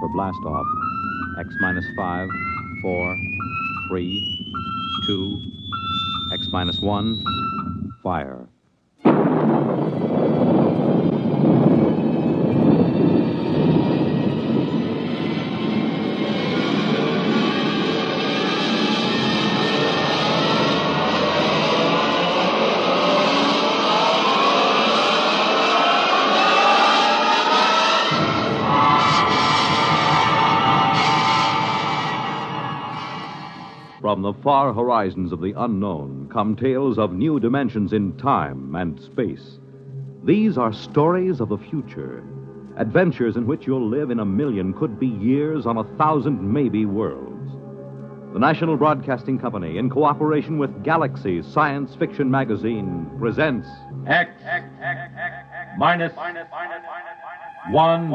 for blastoff. X minus 5, 4, 3, 2, X minus 1, fire. From the far horizons of the unknown come tales of new dimensions in time and space. These are stories of the future, adventures in which you'll live in a million, could be years, on 1,000 maybe worlds. The National Broadcasting Company, in cooperation with Galaxy Science Fiction Magazine, presents X minus 1.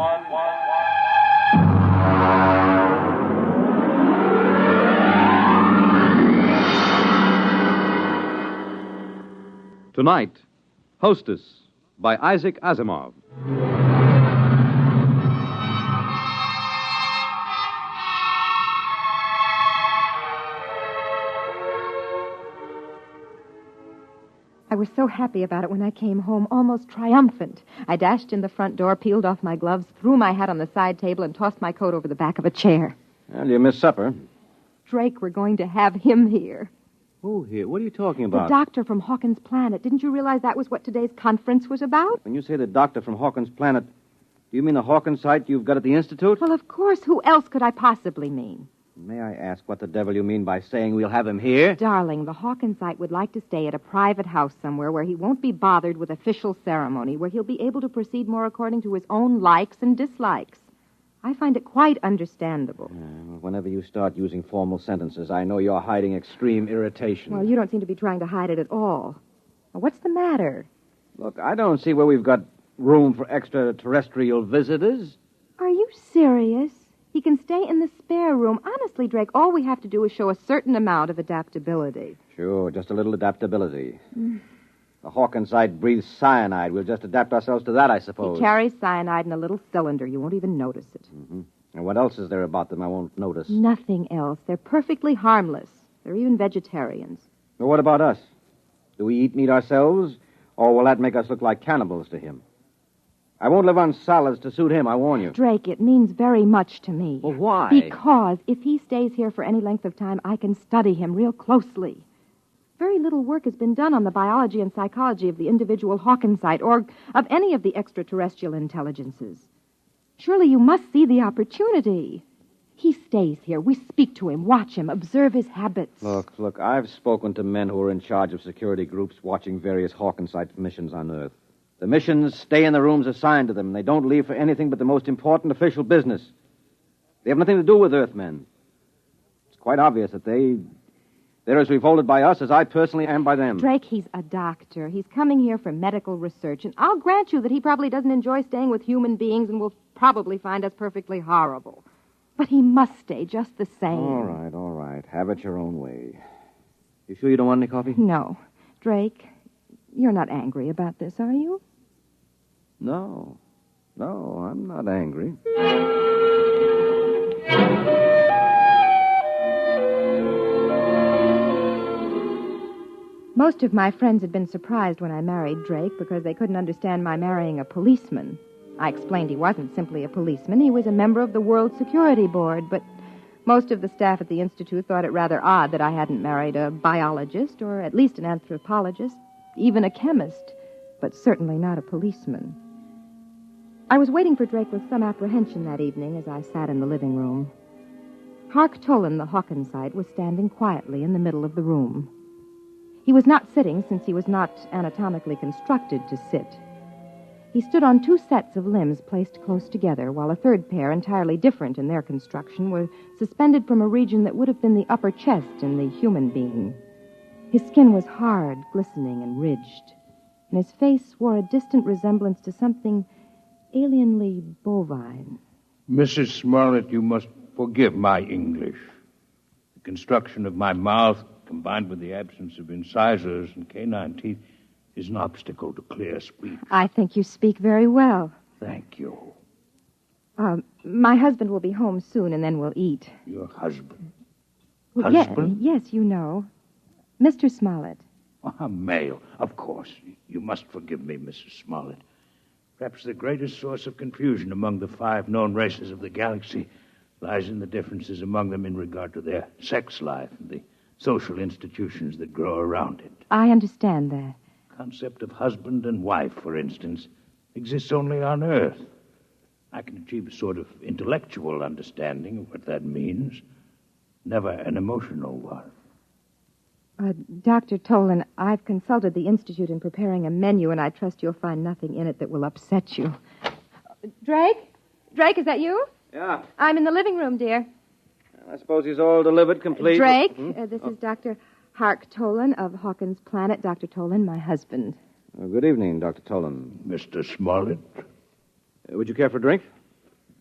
Tonight, Hostess by Isaac Asimov. I was so happy about it when I came home, almost triumphant. I dashed in the front door, peeled off my gloves, threw my hat on the side table, and tossed my coat over the back of a chair. Well, you missed supper. Drake, we're going to have him here. Who here? What are you talking about? The doctor from Hawkins' Planet. Didn't you realize that was what today's conference was about? When you say the doctor from Hawkins' Planet, do you mean the Hawkins site you've got at the Institute? Well, of course. Who else could I possibly mean? May I ask what the devil you mean by saying we'll have him here? Darling, the Hawkins site would like to stay at a private house somewhere where he won't be bothered with official ceremony, where he'll be able to proceed more according to his own likes and dislikes. I find it quite understandable. Whenever you start using formal sentences, I know you're hiding extreme irritation. Well, you don't seem to be trying to hide it at all. Now, what's the matter? Look, I don't see where we've got room for extraterrestrial visitors. Are you serious? He can stay in the spare room. Honestly, Drake, all we have to do is show a certain amount of adaptability. Sure, just a little adaptability. The Hawkins site breathes cyanide. We'll just adapt ourselves to that, I suppose. He carries cyanide in a little cylinder. You won't even notice it. Mm-hmm. And what else is there about them I won't notice? Nothing else. They're perfectly harmless. They're even vegetarians. Well, what about us? Do we eat meat ourselves, or will that make us look like cannibals to him? I won't live on salads to suit him, I warn you. Drake, it means very much to me. Well, why? Because if he stays here for any length of time, I can study him real closely. Very little work has been done on the biology and psychology of the individual Hawkins site or of any of the extraterrestrial intelligences. Surely you must see the opportunity. He stays here. We speak to him, watch him, observe his habits. Look, I've spoken to men who are in charge of security groups watching various Hawkins site missions on Earth. The missions stay in the rooms assigned to them, and they don't leave for anything but the most important official business. They have nothing to do with Earthmen. It's quite obvious that they're as revolted by us as I personally am by them. Drake, he's a doctor. He's coming here for medical research, and I'll grant you that he probably doesn't enjoy staying with human beings and will probably find us perfectly horrible. But he must stay just the same. All right. Have it your own way. You sure you don't want any coffee? No. Drake, you're not angry about this, are you? No, I'm not angry. Most of my friends had been surprised when I married Drake because they couldn't understand my marrying a policeman. I explained he wasn't simply a policeman. He was a member of the World Security Board, but most of the staff at the Institute thought it rather odd that I hadn't married a biologist or at least an anthropologist, even a chemist, but certainly not a policeman. I was waiting for Drake with some apprehension that evening as I sat in the living room. Hark Tolan, the Hawkins site, was standing quietly in the middle of the room. He was not sitting since he was not anatomically constructed to sit. He stood on two sets of limbs placed close together, while a third pair, entirely different in their construction, were suspended from a region that would have been the upper chest in the human being. His skin was hard, glistening, and ridged, and his face wore a distant resemblance to something alienly bovine. Mrs. Smollett, you must forgive my English. The construction of my mouth, combined with the absence of incisors and canine teeth, is an obstacle to clear speech. I think you speak very well. Thank you. My husband will be home soon, and then we'll eat. Your husband? Well, Husband? Yes, you know. Mr. Smollett. Ah, male. Of course. You must forgive me, Mrs. Smollett. Perhaps the greatest source of confusion among the 5 known races of the galaxy lies in the differences among them in regard to their sex life and the social institutions that grow around it. I understand that. The concept of husband and wife, for instance, exists only on Earth. I can achieve a sort of intellectual understanding of what that means, never an emotional one. Dr. Tolan, I've consulted the Institute in preparing a menu, and I trust you'll find nothing in it that will upset you. Drake? Drake, is that you? Yeah. I'm in the living room, dear. I suppose he's all delivered, complete. Drake, this is Dr. Hark Tolan of Hawkins Planet. Dr. Tolan, my husband. Good evening, Dr. Tolan. Mr. Smollett, Would you care for a drink?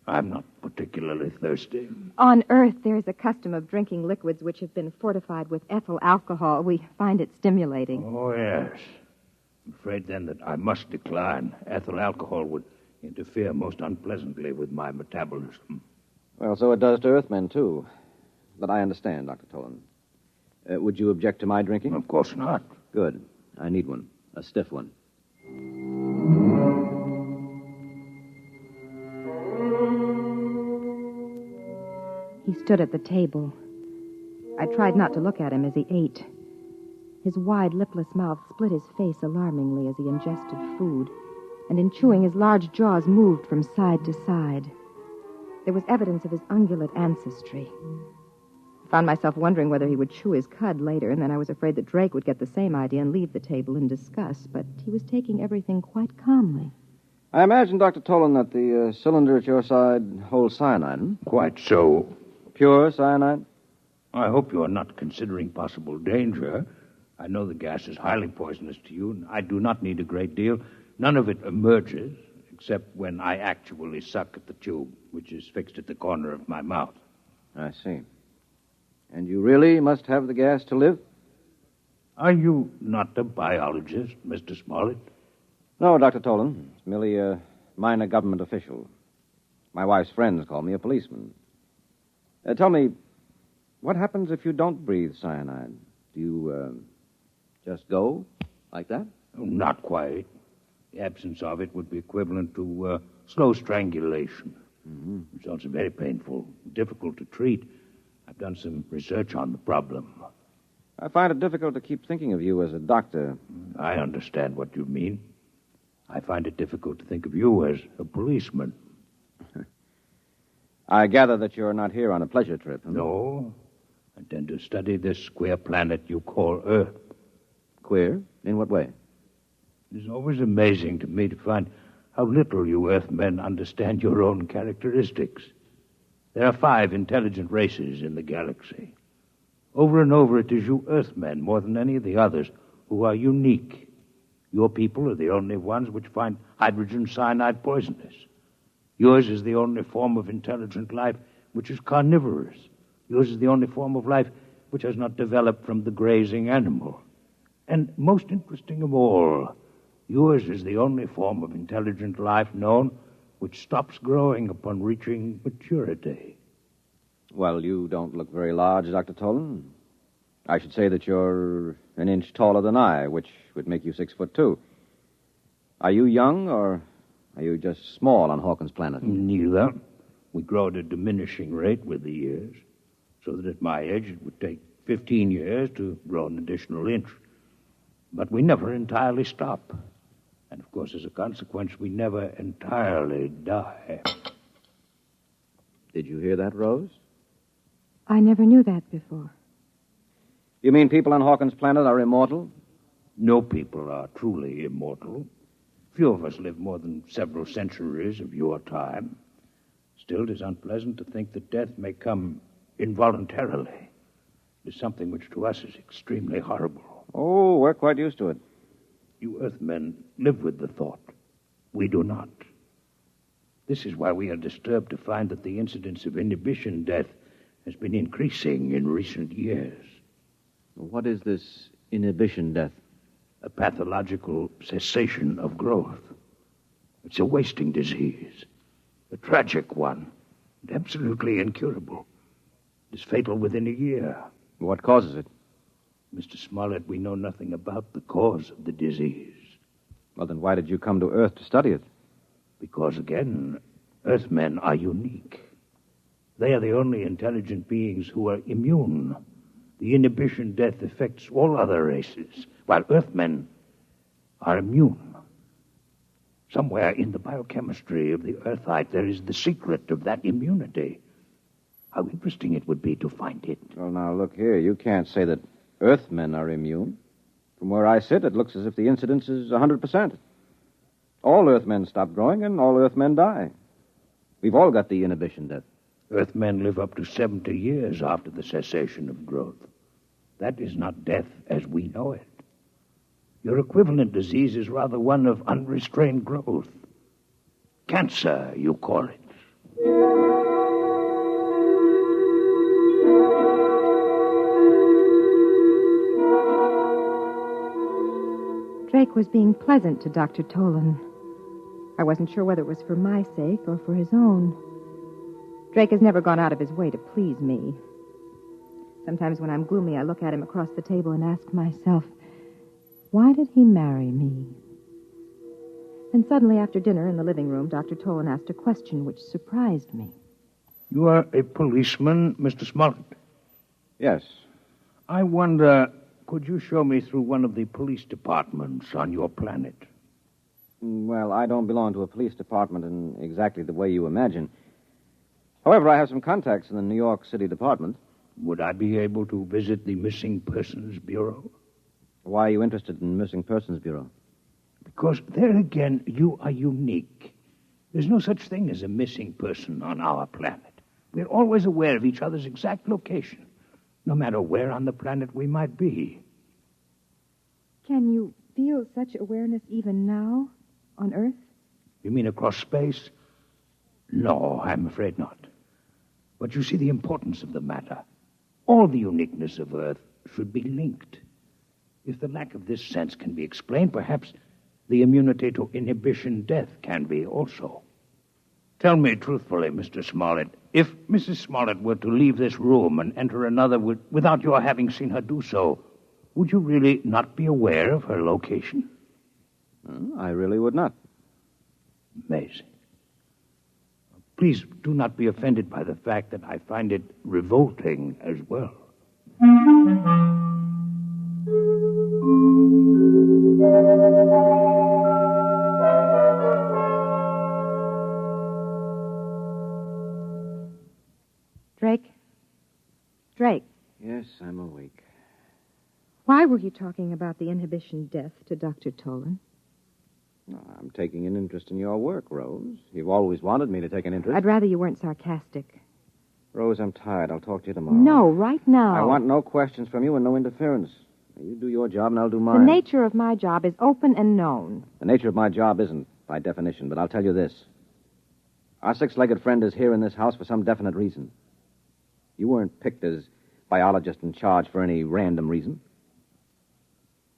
I'm not particularly thirsty. On Earth, there is a custom of drinking liquids which have been fortified with ethyl alcohol. We find it stimulating. Oh, yes. I'm afraid, then, that I must decline. Ethyl alcohol would interfere most unpleasantly with my metabolism. Well, so it does to Earthmen, too. But I understand, Dr. Tolan. Would you object to my drinking? Of course not. Good. I need one. A stiff one. He stood at the table. I tried not to look at him as he ate. His wide, lipless mouth split his face alarmingly as he ingested food, and in chewing, his large jaws moved from side to side. There was evidence of his ungulate ancestry. I found myself wondering whether he would chew his cud later, and then I was afraid that Drake would get the same idea and leave the table in disgust, but he was taking everything quite calmly. I imagine, Dr. Tolan, that the cylinder at your side holds cyanide. Hmm? Quite so. Pure cyanide? I hope you are not considering possible danger. I know the gas is highly poisonous to you, and I do not need a great deal. None of it emerges, except when I actually suck at the tube, which is fixed at the corner of my mouth. I see. And you really must have the gas to live? Are you not a biologist, Mr. Smollett? No, Dr. Tolan. It's merely a minor government official. My wife's friends call me a policeman. Tell me, what happens if you don't breathe cyanide? Do you, just go like that? Oh, not quite. The absence of it would be equivalent to slow strangulation. Mm-hmm. It's also very painful, difficult to treat. I've done some research on the problem. I find it difficult to keep thinking of you as a doctor. I understand what you mean. I find it difficult to think of you as a policeman. I gather that you're not here on a pleasure trip. Huh? No. I intend to study this queer planet you call Earth. Queer? In what way? It's always amazing to me to find how little you Earthmen understand your own characteristics. There are 5 intelligent races in the galaxy. Over and over, it is you Earthmen, more than any of the others, who are unique. Your people are the only ones which find hydrogen cyanide poisonous. Yours is the only form of intelligent life which is carnivorous. Yours is the only form of life which has not developed from the grazing animal. And most interesting of all, yours is the only form of intelligent life known which stops growing upon reaching maturity. Well, you don't look very large, Dr. Tolan. I should say that you're an inch taller than I, which would make you 6'2". Are you young, or are you just small on Hawkins Planet? Neither. We grow at a diminishing rate with the years, so that at my age it would take 15 years to grow an additional inch. But we never entirely stop. And, of course, as a consequence, we never entirely die. Did you hear that, Rose? I never knew that before. You mean people on Hawkins Planet are immortal? No people are truly immortal. Few of us live more than several centuries of your time. Still, it is unpleasant to think that death may come involuntarily. It is something which to us is extremely horrible. Oh, we're quite used to it. You Earthmen live with the thought. We do not. This is why we are disturbed to find that the incidence of inhibition death has been increasing in recent years. What is this inhibition death? A pathological cessation of growth. It's a wasting disease, a tragic one. and absolutely incurable. It is fatal within a year. What causes it? Mr. Smollett, we know nothing about the cause of the disease. Well, then why did you come to Earth to study it? Because, again, Earthmen are unique. They are the only intelligent beings who are immune. The inhibition death affects all other races, while Earthmen are immune. Somewhere in the biochemistry of the Earthite, there is the secret of that immunity. How interesting it would be to find it. Well, now, look here. You can't say that Earthmen are immune. From where I sit, it looks as if the incidence is 100%. All Earthmen stop growing, and all Earthmen die. We've all got the inhibition death. Earthmen live up to 70 years after the cessation of growth. That is not death as we know it. Your equivalent disease is rather one of unrestrained growth. Cancer, you call it. Drake was being pleasant to Dr. Tolan. I wasn't sure whether it was for my sake or for his own. Drake has never gone out of his way to please me. Sometimes when I'm gloomy, I look at him across the table and ask myself, why did he marry me? And suddenly, after dinner in the living room, Dr. Tolan asked a question which surprised me. You are a policeman, Mr. Smollett? Yes. I wonder, could you show me through one of the police departments on your planet? Well, I don't belong to a police department in exactly the way you imagine. However, I have some contacts in the New York City Department. Would I be able to visit the Missing Persons Bureau? Why are you interested in Missing Persons Bureau? Because there again, you are unique. There's no such thing as a missing person on our planet. We're always aware of each other's exact location, no matter where on the planet we might be. Can you feel such awareness even now, on Earth? You mean across space? No, I'm afraid not. But you see the importance of the matter. All the uniqueness of Earth should be linked. If the lack of this sense can be explained, perhaps the immunity to inhibition death can be also. Tell me truthfully, Mr. Smollett, if Mrs. Smollett were to leave this room and enter another without your having seen her do so, would you really not be aware of her location? I really would not. Amazing. Please do not be offended by the fact that I find it revolting as well. Drake? Drake, Yes, I'm awake. why were you talking about the inhibition death to Dr. Tolan? I'm taking an interest in your work, Rose. You've always wanted me to take an interest. I'd rather you weren't sarcastic. Rose, I'm tired. I'll talk to you tomorrow. No, right now. I want no questions from you and no interference. You do your job and I'll do The mine. nature of my job is open and known. The nature of my job isn't, by definition, but I'll tell you this. Our six-legged friend is here in this house for some definite reason. You weren't picked as biologist in charge for any random reason.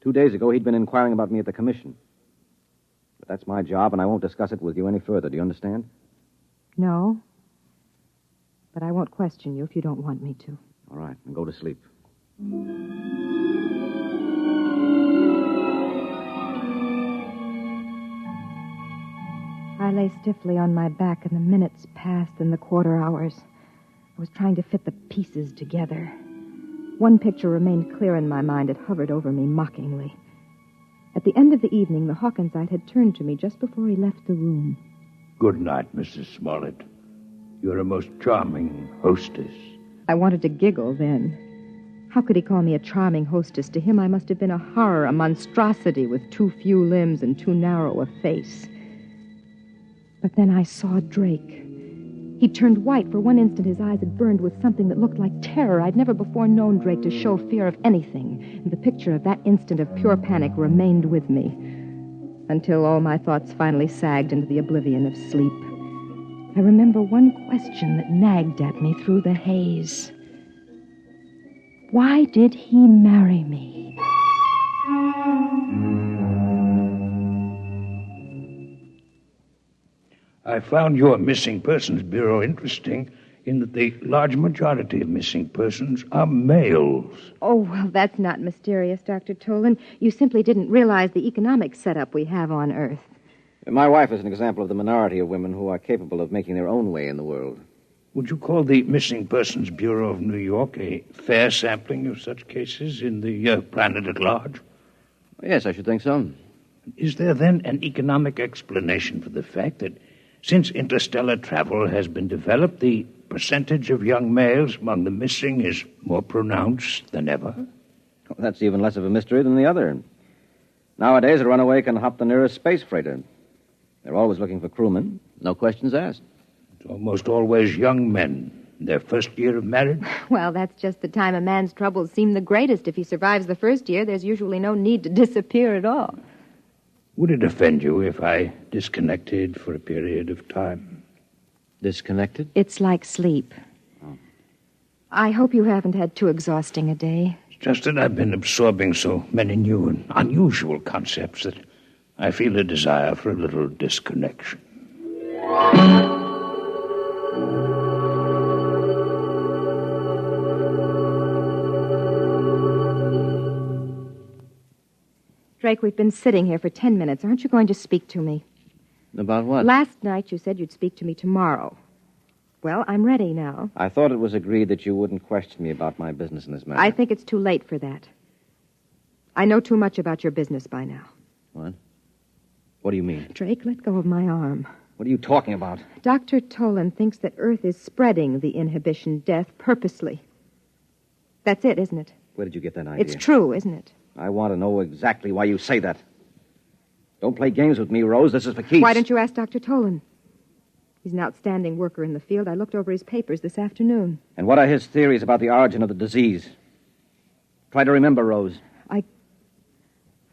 2 days ago, he'd been inquiring about me at the commission. But that's my job, and I won't discuss it with you any further. Do you understand? No. But I won't question you if you don't want me to. All right, then go to sleep. I lay stiffly on my back, and the minutes passed and the quarter hours. I was trying to fit the pieces together. One picture remained clear in my mind. It hovered over me mockingly. At the end of the evening, the Hawkinsite had turned to me just before he left the room. Good night, Mrs. Smollett. You're a most charming hostess. I wanted to giggle then. How could he call me a charming hostess? To him, I must have been a horror, a monstrosity with too few limbs and too narrow a face. But then I saw Drake. He turned white. For one instant, his eyes had burned with something that looked like terror. I'd never before known Drake to show fear of anything. And the picture of that instant of pure panic remained with me until all my thoughts finally sagged into the oblivion of sleep. I remember one question that nagged at me through the haze. Why did he marry me? I found your Missing Persons Bureau interesting in that the large majority of missing persons are males. Oh, well, that's not mysterious, Dr. Tolan. You simply didn't realize the economic setup we have on Earth. My wife is an example of the minority of women who are capable of making their own way in the world. Would you call the Missing Persons Bureau of New York a fair sampling of such cases in the planet at large? Yes, I should think so. Is there then an economic explanation for the fact that since interstellar travel has been developed, the percentage of young males among the missing is more pronounced than ever? Well, that's even less of a mystery than the other. Nowadays, a runaway can hop the nearest space freighter. They're always looking for crewmen. No questions asked. It's almost always young men in their first year of marriage. Well, that's just the time a man's troubles seem the greatest. If he survives the first year, there's usually no need to disappear at all. Would it offend you if I disconnected for a period of time? Disconnected? It's like sleep. Oh. I hope you haven't had too exhausting a day. It's just that I've been absorbing so many new and unusual concepts that I feel a desire for a little disconnection. Drake, we've been sitting here for 10 minutes. Aren't you going to speak to me? About what? Last night you said you'd speak to me tomorrow. Well, I'm ready now. I thought it was agreed that you wouldn't question me about my business in this matter. I think it's too late for that. I know too much about your business by now. What? What do you mean? Drake, let go of my arm. What are you talking about? Dr. Tolan thinks that Earth is spreading the inhibition death purposely. That's it, isn't it? Where did you get that idea? It's true, isn't it? I want to know exactly why you say that. Don't play games with me, Rose. This is for keeps. Why don't you ask Dr. Tolan? He's an outstanding worker in the field. I looked over his papers this afternoon. And what are his theories about the origin of the disease? Try to remember, Rose.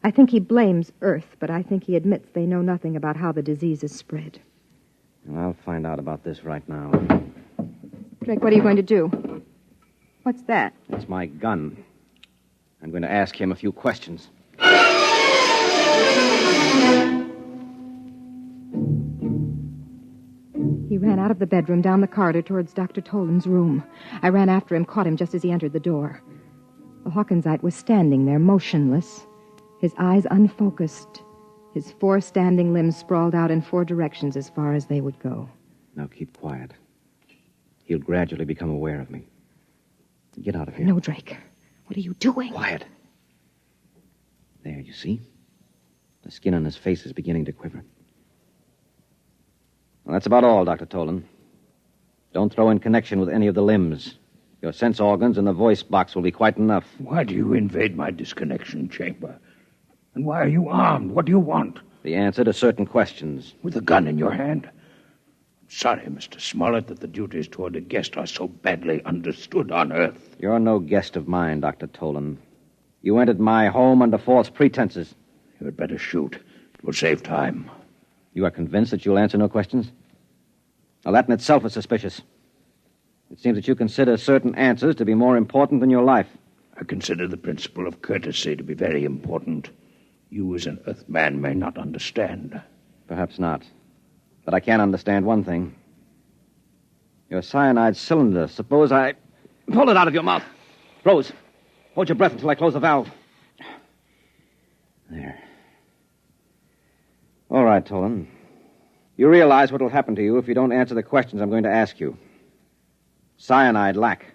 I think he blames Earth, but I think he admits they know nothing about how the disease is spread. Well, I'll find out about this right now. Drake, what are you going to do? What's that? It's my gun. I'm going to ask him a few questions. He ran out of the bedroom, down the corridor towards Dr. Tolan's room. I ran after him, caught him just as he entered the door. The Hawkinsite was standing there, motionless, his eyes unfocused, his 4 standing limbs sprawled out in 4 directions as far as they would go. Now keep quiet. He'll gradually become aware of me. Get out of here. No, Drake. What are you doing? Quiet. There, you see? The skin on his face is beginning to quiver. Well, that's about all, Dr. Tolan. Don't throw in connection with any of the limbs. Your sense organs and the voice box will be quite enough. Why do you invade my disconnection chamber? And why are you armed? What do you want? The answer to certain questions. With a gun in your hand? I'm sorry, Mr. Smollett, that the duties toward a guest are so badly understood on Earth. You're no guest of mine, Dr. Tolan. You entered my home under false pretenses. You had better shoot. It will save time. You are convinced that you'll answer no questions? Now, that in itself is suspicious. It seems that you consider certain answers to be more important than your life. I consider the principle of courtesy to be very important. You, as an Earthman, may not understand. Perhaps not. But I can understand one thing. Your cyanide cylinder. Suppose I pull it out of your mouth. Rose, hold your breath until I close the valve. There. All right, Tolan. You realize what will happen to you if you don't answer the questions I'm going to ask you. Cyanide lack.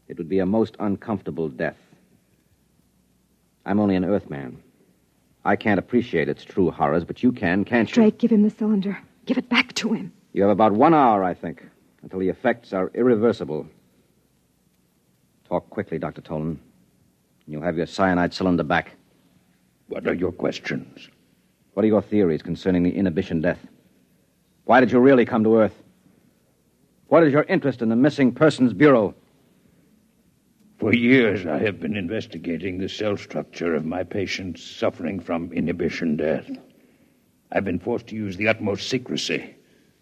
It would be a most uncomfortable death. I'm only an Earthman. I can't appreciate its true horrors, but you can, can't you? Drake, give him the cylinder. Give it back to him. You have about 1 hour, I think, until the effects are irreversible. Talk quickly, Dr. Tolan, and you'll have your cyanide cylinder back. What are your questions? What are your theories concerning the inhibition death? Why did you really come to Earth? What is your interest in the Missing Persons Bureau? For years, I have been investigating the cell structure of my patients suffering from inhibition death. I've been forced to use the utmost secrecy,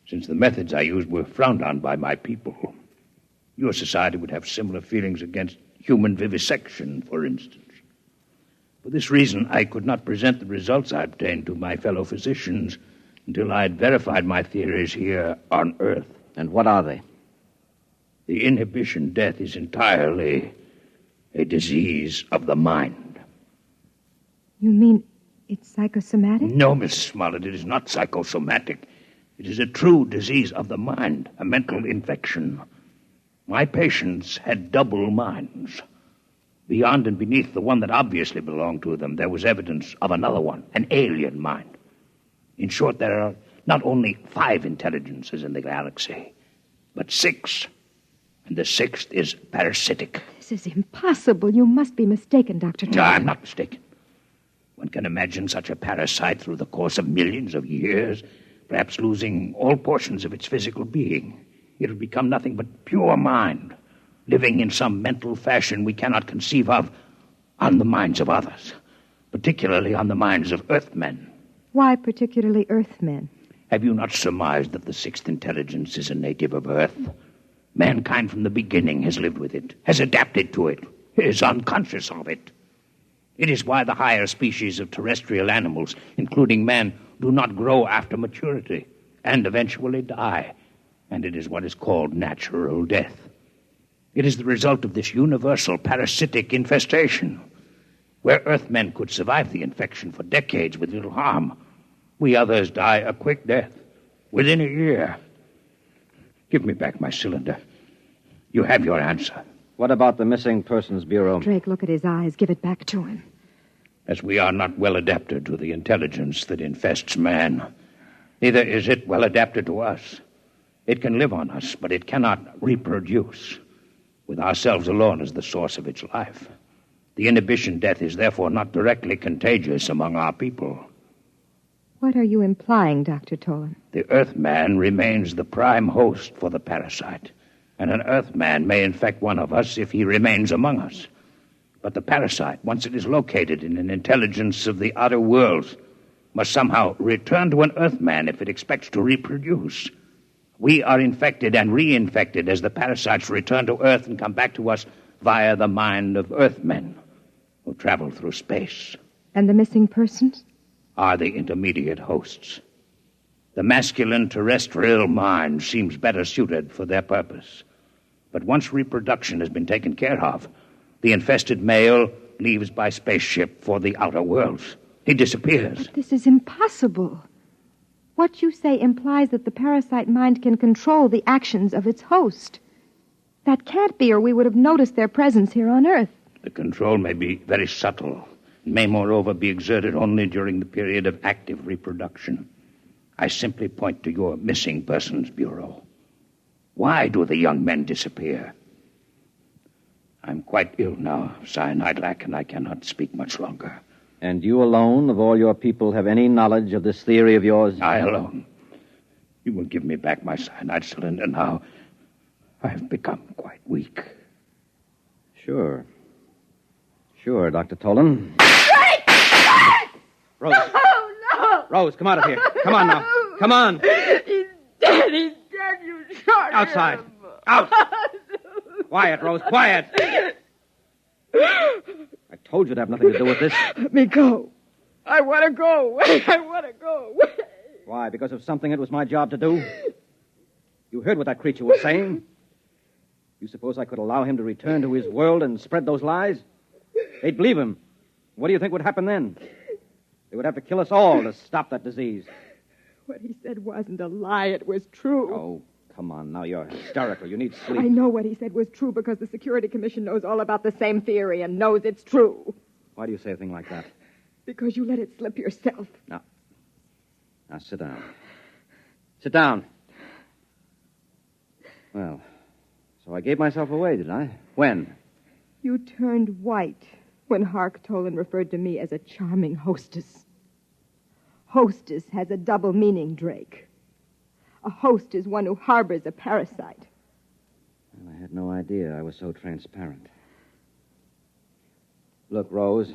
since the methods I used were frowned on by my people. Your society would have similar feelings against human vivisection, for instance. For this reason, I could not present the results I obtained to my fellow physicians, until I'd verified my theories here on Earth. And what are they? The inhibition death is entirely a disease of the mind. You mean it's psychosomatic? No, Miss Smollett, it is not psychosomatic. It is a true disease of the mind, a mental infection. My patients had double minds. Beyond and beneath the one that obviously belonged to them, there was evidence of another one, an alien mind. In short, there are not only 5 intelligences in the galaxy, but 6. And the 6th is parasitic. This is impossible. You must be mistaken, Dr. No, Tolan. I'm not mistaken. One can imagine such a parasite through the course of millions of years, perhaps losing all portions of its physical being. It will become nothing but pure mind, living in some mental fashion we cannot conceive of on the minds of others, particularly on the minds of Earthmen. Why particularly Earthmen? Have you not surmised that the 6th intelligence is a native of Earth? Mankind from the beginning has lived with it, has adapted to it, is unconscious of it. It is why the higher species of terrestrial animals, including man, do not grow after maturity and eventually die. And it is what is called natural death. It is the result of this universal parasitic infestation. Where Earthmen could survive the infection for decades with little harm, we others die a quick death within a year. Give me back my cylinder. You have your answer. What about the Missing Persons Bureau? Drake, look at his eyes. Give it back to him. As we are not well adapted to the intelligence that infests man, neither is it well adapted to us. It can live on us, but it cannot reproduce, with ourselves alone as the source of its life. The inhibition death is therefore not directly contagious among our people. What are you implying, Dr. Tolan? The Earthman remains the prime host for the parasite, and an Earthman may infect one of us if he remains among us. But the parasite, once it is located in an intelligence of the outer worlds, must somehow return to an Earthman if it expects to reproduce. We are infected and reinfected as the parasites return to Earth and come back to us via the mind of Earthmen who travel through space. And the missing persons? Are the intermediate hosts. The masculine terrestrial mind seems better suited for their purpose. But once reproduction has been taken care of, the infested male leaves by spaceship for the outer worlds. He disappears. But this is impossible. What you say implies that the parasite mind can control the actions of its host. That can't be, or we would have noticed their presence here on Earth. The control may be very subtle. It may, moreover, be exerted only during the period of active reproduction. I simply point to your Missing Persons Bureau. Why do the young men disappear? I'm quite ill now, cyanide lack, and I cannot speak much longer. And you alone of all your people have any knowledge of this theory of yours? I alone. You will give me back my cyanide cylinder now. I have become quite weak. Sure. Sure, Dr. Tolan. Rose. No! Rose, come out of here. Come on now. Come on. He's dead. He's dead. You shot Outside. him. Out. Quiet, Rose, quiet. I told you to have nothing to do with this. Let me go. I want to go. I want to go. Why? Because of something it was my job to do? You heard what that creature was saying? You suppose I could allow him to return to his world and spread those lies? They'd believe him. What do you think would happen then? They would have to kill us all to stop that disease. What he said wasn't a lie. It was true. Oh, come on. Now you're hysterical. You need sleep. I know what he said was true because the Security Commission knows all about the same theory and knows it's true. Why do you say a thing like that? Because you let it slip yourself. Now sit down. Sit down. Well, so I gave myself away, did I? When? You turned white when Hark Tolan referred to me as a charming hostess. Hostess has a double meaning, Drake. A host is one who harbors a parasite. Well, I had no idea I was so transparent. Look, Rose,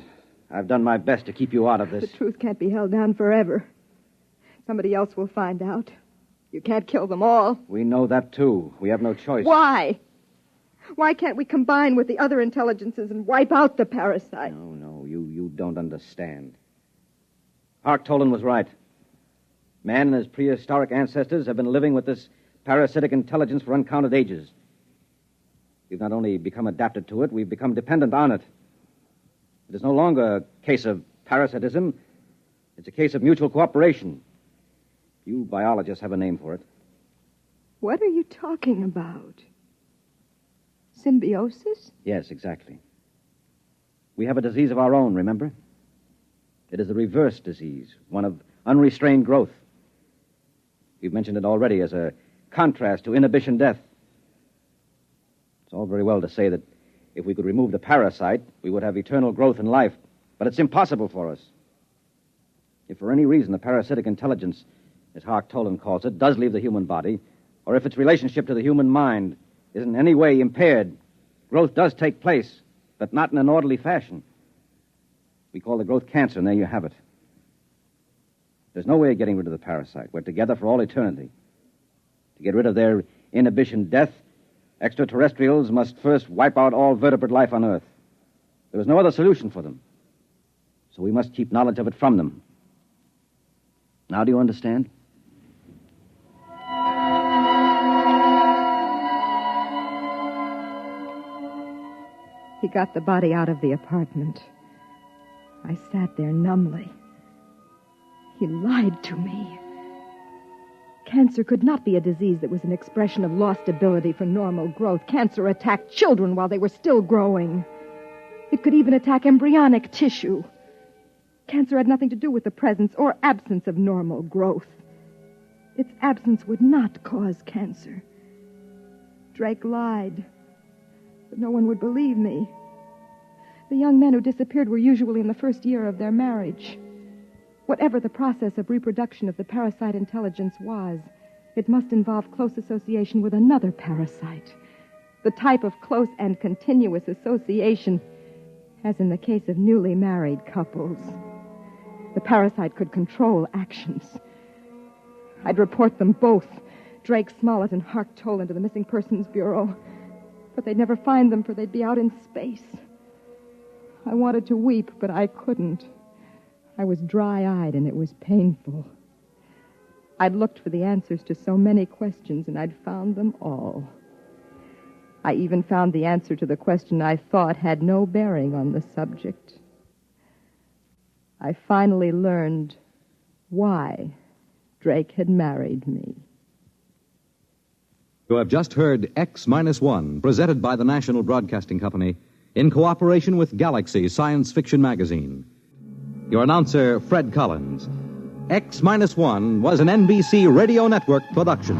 I've done my best to keep you out of this. The truth can't be held down forever. Somebody else will find out. You can't kill them all. We know that, too. We have no choice. Why? Why can't we combine with the other intelligences and wipe out the parasite? No, you don't understand. Hark Tolan was right. Man and his prehistoric ancestors have been living with this parasitic intelligence for uncounted ages. We've not only become adapted to it, we've become dependent on it. It is no longer a case of parasitism. It's a case of mutual cooperation. You biologists have a name for it. What are you talking about? Symbiosis? Yes, exactly. We have a disease of our own, remember? It is a reverse disease, one of unrestrained growth. We've mentioned it already as a contrast to inhibition death. It's all very well to say that if we could remove the parasite, we would have eternal growth in life. But it's impossible for us. If for any reason the parasitic intelligence, as Hark Tolan calls it, does leave the human body, or if its relationship to the human mind is in any way impaired, growth does take place, but not in an orderly fashion. We call the growth cancer, and there you have it. There's no way of getting rid of the parasite. We're together for all eternity. To get rid of their inhibition death, extraterrestrials must first wipe out all vertebrate life on Earth. There is no other solution for them. So we must keep knowledge of it from them. Now do you understand? He got the body out of the apartment. I sat there numbly. He lied to me. Cancer could not be a disease that was an expression of lost ability for normal growth. Cancer attacked children while they were still growing. It could even attack embryonic tissue. Cancer had nothing to do with the presence or absence of normal growth. Its absence would not cause cancer. Drake lied, but no one would believe me. The young men who disappeared were usually in the first year of their marriage. Whatever the process of reproduction of the parasite intelligence was, it must involve close association with another parasite. The type of close and continuous association, as in the case of newly married couples. The parasite could control actions. I'd report them both, Drake Smollett and Hark Tolan, to the Missing Persons Bureau. But they'd never find them, for they'd be out in space. I wanted to weep, but I couldn't. I was dry-eyed, and it was painful. I'd looked for the answers to so many questions, and I'd found them all. I even found the answer to the question I thought had no bearing on the subject. I finally learned why Drake had married me. You have just heard X-1, presented by the National Broadcasting Company in cooperation with Galaxy Science Fiction Magazine. Your announcer, Fred Collins. X-1 was an NBC Radio Network production.